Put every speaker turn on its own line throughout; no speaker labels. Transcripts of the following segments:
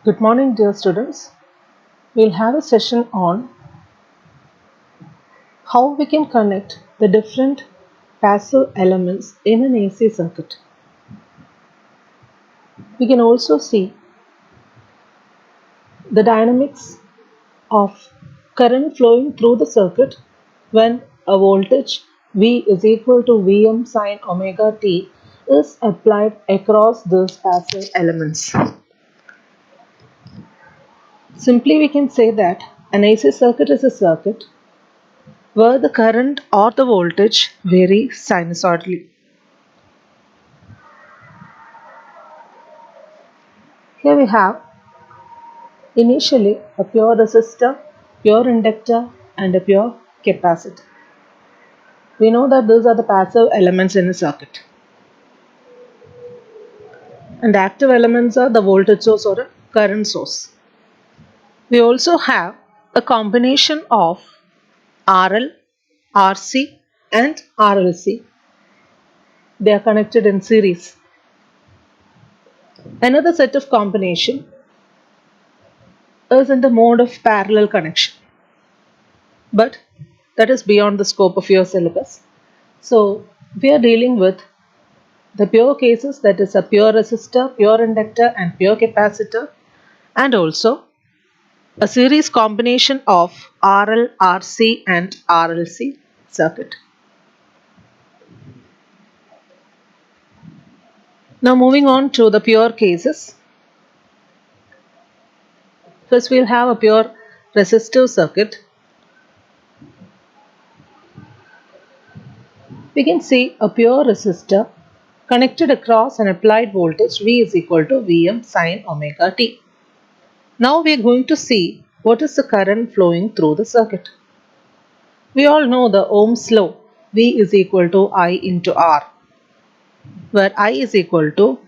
Good morning, dear students. We'll have a session on how we can connect the different passive elements in an AC circuit. We can also see the dynamics of current flowing through the circuit when a voltage V is equal to Vm sine omega t is applied across those passive elements. Simply, we can say that an AC circuit is a circuit where the current or the voltage vary sinusoidally. Here we have initially a pure resistor, pure inductor and a pure capacitor. We know that these are the passive elements in a circuit. And the active elements are the voltage source or a current source. We also have a combination of RL, RC and RLC. They are connected in series. Another set of combination is in the mode of parallel connection. But that is beyond the scope of your syllabus. So we are dealing with the pure cases, that is a pure resistor, pure inductor and pure capacitor, and also a series combination of RL, RC and RLC circuit. Now moving on to the pure cases. First we'll have a pure resistive circuit. We can see a pure resistor connected across an applied voltage V is equal to Vm sine omega t. Now we are going to see what is the current flowing through the circuit. We all know the Ohm's law, V is equal to I into R, where I is equal to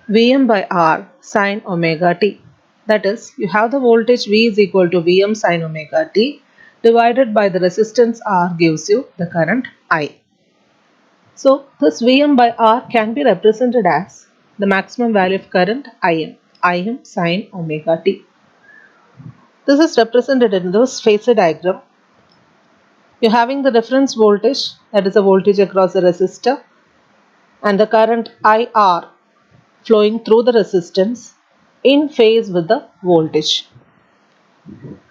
Vm by R sine omega t. That is, you have the voltage V is equal to Vm sine omega t divided by the resistance R gives you the current I. So this Vm by R can be represented as the maximum value of current Im sine omega t. This is represented in this phasor diagram. You're having the reference voltage, that is the voltage across the resistor, and the current IR flowing through the resistance in phase with the voltage.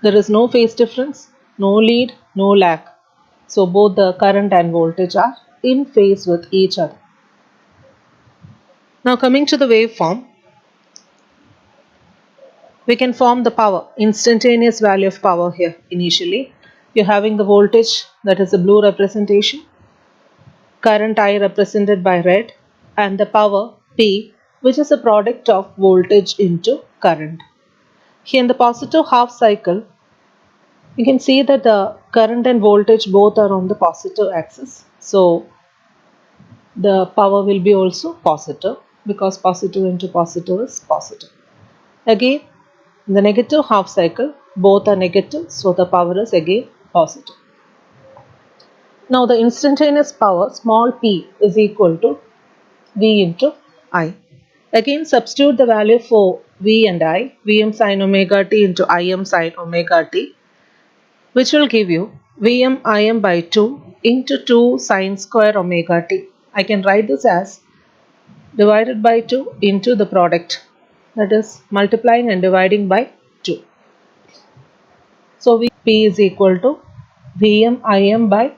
There is no phase difference, no lead, no lag. So both the current and voltage are in phase with each other. Now coming to the waveform, we can form the power, instantaneous value of power here initially. You're having the voltage, that is the blue representation, current I represented by red, and the power P, which is a product of voltage into current. Here in the positive half cycle, you can see that the current and voltage both are on the positive axis. So the power will be also positive because positive into positive is positive. Again, in the negative half cycle, both are negative, so the power is again positive. Now the instantaneous power, small p, is equal to V into I. Again substitute the value for V and I, Vm sin omega t into Im sin omega t, which will give you Vm Im by 2 into 2 sin square omega t. I can write this as divided by 2 into the product, that is multiplying and dividing by 2. So P is equal to Vm Im by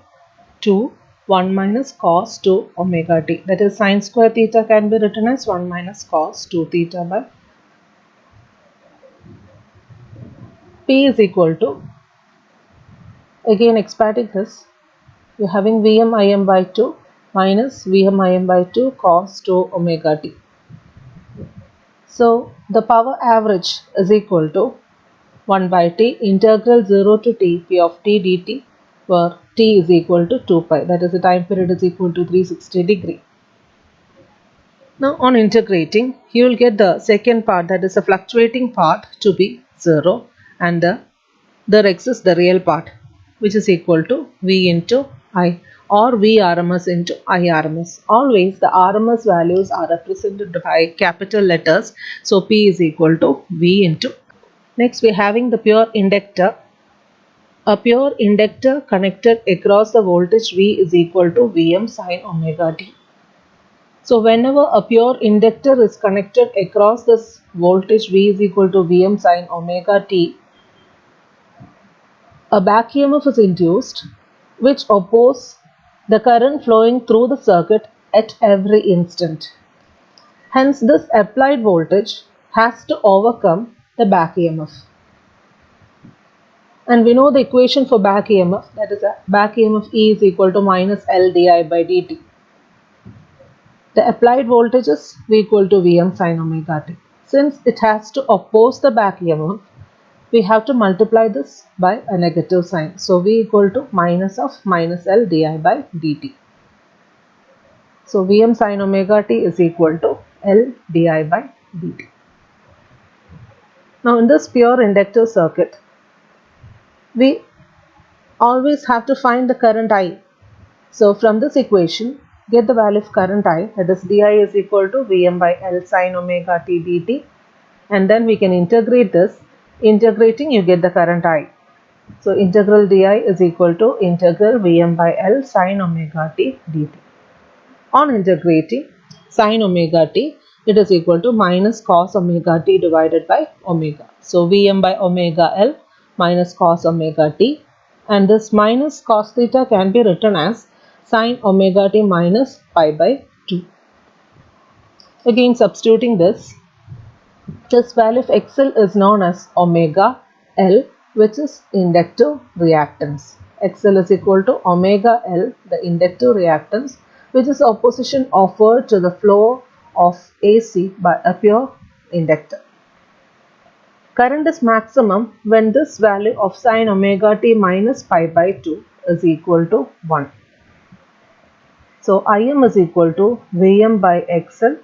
2 1 minus cos 2 omega t, that is sin square theta can be written as 1 minus cos 2 theta by P is equal to, again expanding this, you are having Vm Im by 2 minus Vm Im by 2 cos 2 omega t. So the power average is equal to 1 by t integral 0 to t p of t dt, where t is equal to 2 pi, that is the time period is equal to 360 degree. Now on integrating, you will get the second part, that is the fluctuating part, to be 0, and there exists the real part, which is equal to V into I. or VRMS into IRMS. Always the RMS values are represented by capital letters. So P is equal to V into. Next we are having the pure inductor. A pure inductor connected across the voltage V is equal to Vm sin omega t. So whenever a pure inductor is connected across this voltage V is equal to Vm sin omega t, a back EMF is induced which opposes the current flowing through the circuit at every instant. Hence this applied voltage has to overcome the back EMF. And we know the equation for back EMF, that is back EMF E is equal to minus L di by dt. The applied voltage is V equal to Vm sin omega t. Since it has to oppose the back EMF, we have to multiply this by a negative sign. So V equal to minus of minus L di by dt. So Vm sin omega t is equal to L di by dt. Now in this pure inductor circuit, we always have to find the current I. So from this equation, get the value of current I, that is di is equal to Vm by L sin omega t dt, and then we can integrate this. Integrating, you get the current I. So integral di is equal to integral Vm by L sin omega t dt. On integrating sin omega t, it is equal to minus cos omega t divided by omega. So Vm by omega L minus cos omega t, and this minus cos theta can be written as sin omega t minus pi by 2. Again substituting this value of XL is known as omega L, which is inductive reactance. XL is equal to omega L, the inductive reactance, which is opposition offered to the flow of AC by a pure inductor. Current is maximum when this value of sin omega t minus pi by 2 is equal to 1. So Im is equal to Vm by XL,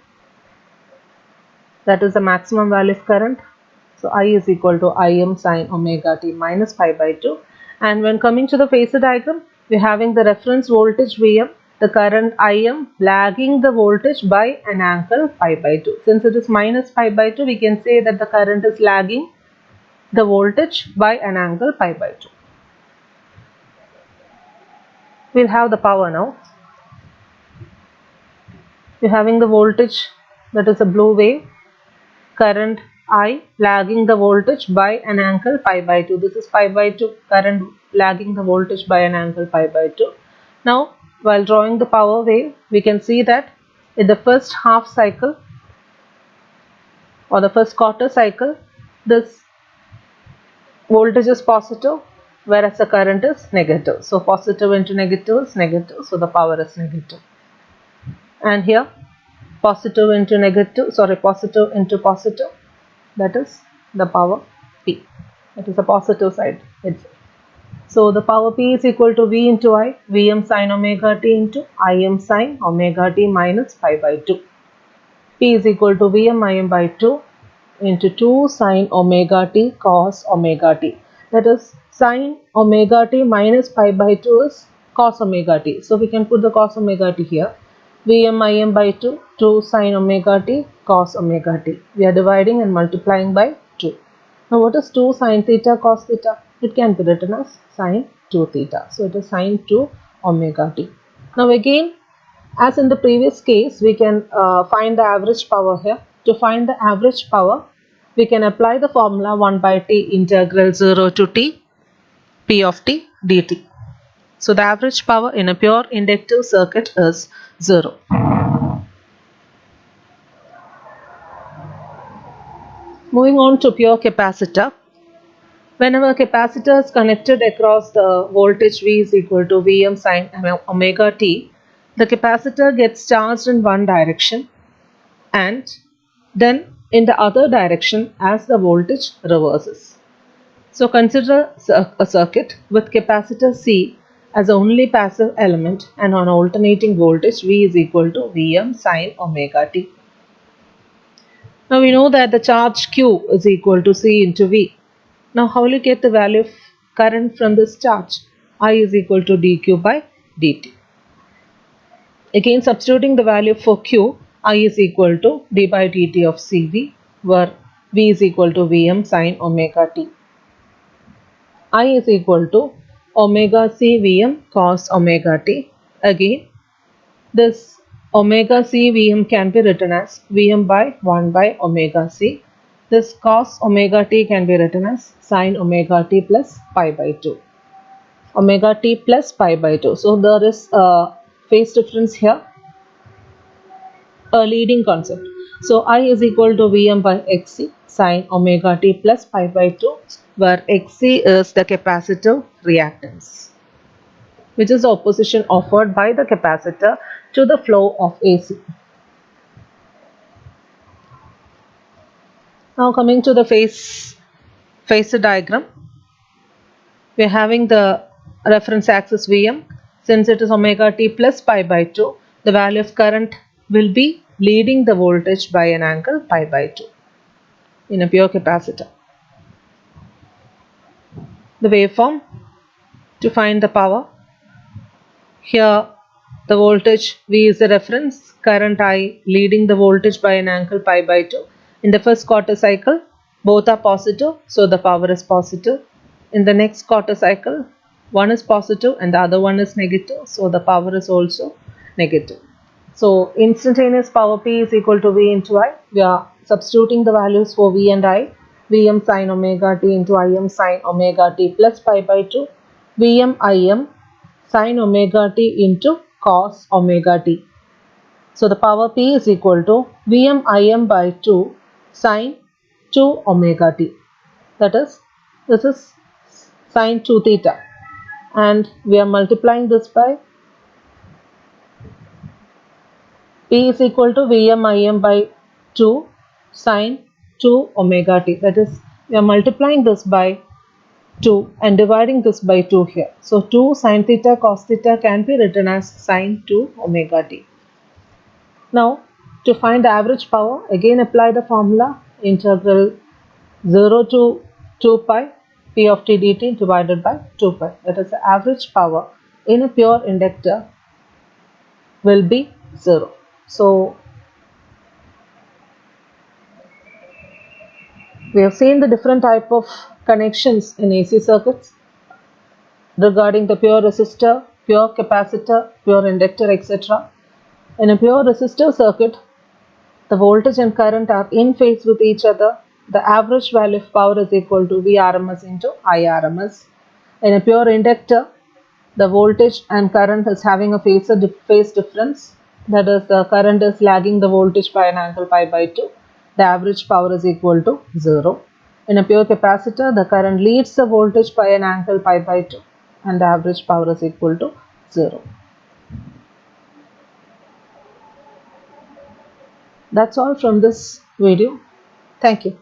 that is the maximum value of current. So I is equal to Im sin omega t minus pi by 2. And when coming to the phasor diagram, we are having the reference voltage Vm, the current Im lagging the voltage by an angle pi by 2. Since it is minus pi by 2, we can say that the current is lagging the voltage by an angle pi by 2. We'll have the power now. We're having the voltage, that is a blue wave, current I lagging the voltage by an angle pi by 2. This is pi by 2, current lagging the voltage by an angle pi by 2. Now while drawing the power wave, we can see that in the first half cycle or the first quarter cycle, this voltage is positive whereas the current is negative. So positive into negative is negative, so the power is negative. And here positive into negative, positive into positive, that is the power P, that is the positive side itself. So the power P is equal to V into I, Vm sin omega t into Im sin omega t minus pi by 2. P is equal to Vm Im by 2 into 2 sin omega t cos omega t. That is sin omega t minus pi by 2 is cos omega t. So we can put the cos omega t here. Vm Im by 2, 2 sin omega t cos omega t. We are dividing and multiplying by 2. Now what is 2 sin theta cos theta? It can be written as sin 2 theta. So it is sin 2 omega t. Now again, as in the previous case, we can find the average power here. To find the average power, we can apply the formula 1 by t integral 0 to t p of t dt. So the average power in a pure inductive circuit is 0. Moving on to pure capacitor. Whenever capacitor is connected across the voltage V is equal to Vm sin omega t, the capacitor gets charged in one direction and then in the other direction as the voltage reverses. So consider a circuit with capacitor C as the only passive element and on alternating voltage V is equal to Vm sin omega t. Now we know that the charge Q is equal to C into V. Now how will you get the value of current from this charge? I is equal to dq by dt. Again, substituting the value for Q, I is equal to d by dt of Cv, where V is equal to Vm sine omega t. I is equal to omega C Vm cos omega t. Again, this omega C Vm can be written as Vm by 1 by omega C. This cos omega t can be written as sine omega t plus pi by 2. Omega t plus pi by 2. So there is a phase difference here, a leading concept. So I is equal to Vm by Xc sine omega t plus pi by 2, where Xc is the capacitive reactance, which is the opposition offered by the capacitor to the flow of AC. Now coming to the phasor diagram, we are having the reference axis Vm. Since it is omega t plus pi by 2, the value of current will be leading the voltage by an angle pi by 2 in a pure capacitor. The waveform to find the power. Here the voltage V is the reference, current I leading the voltage by an angle pi by 2. In the first quarter cycle, both are positive, so the power is positive. In the next quarter cycle, one is positive and the other one is negative, so the power is also negative. So instantaneous power P is equal to V into I. We are substituting the values for V and I. Vm sin omega t into Im sin omega t plus pi by 2. Vm Im sin omega t into cos omega t. So the power P is equal to Vm Im by 2 sin 2 omega t. That is, this is sin 2 theta. And we are multiplying this by P is equal to Vm Im by 2 sin 2 omega t. That is, we are multiplying this by 2 and dividing this by 2 here. So 2 sin theta cos theta can be written as sin 2 omega t. Now to find the average power, again apply the formula integral 0 to 2 pi p of t dt divided by 2 pi. That is, the average power in a pure inductor will be 0. So we have seen the different type of connections in AC circuits regarding the pure resistor, pure capacitor, pure inductor, etc. In a pure resistor circuit, the voltage and current are in phase with each other. The average value of power is equal to Vrms into Irms. In a pure inductor, the voltage and current is having a phase difference. That is, the current is lagging the voltage by an angle pi by 2. The average power is equal to 0. In a pure capacitor, the current leads the voltage by an angle pi by 2 and the average power is equal to 0. That's all from this video. Thank you.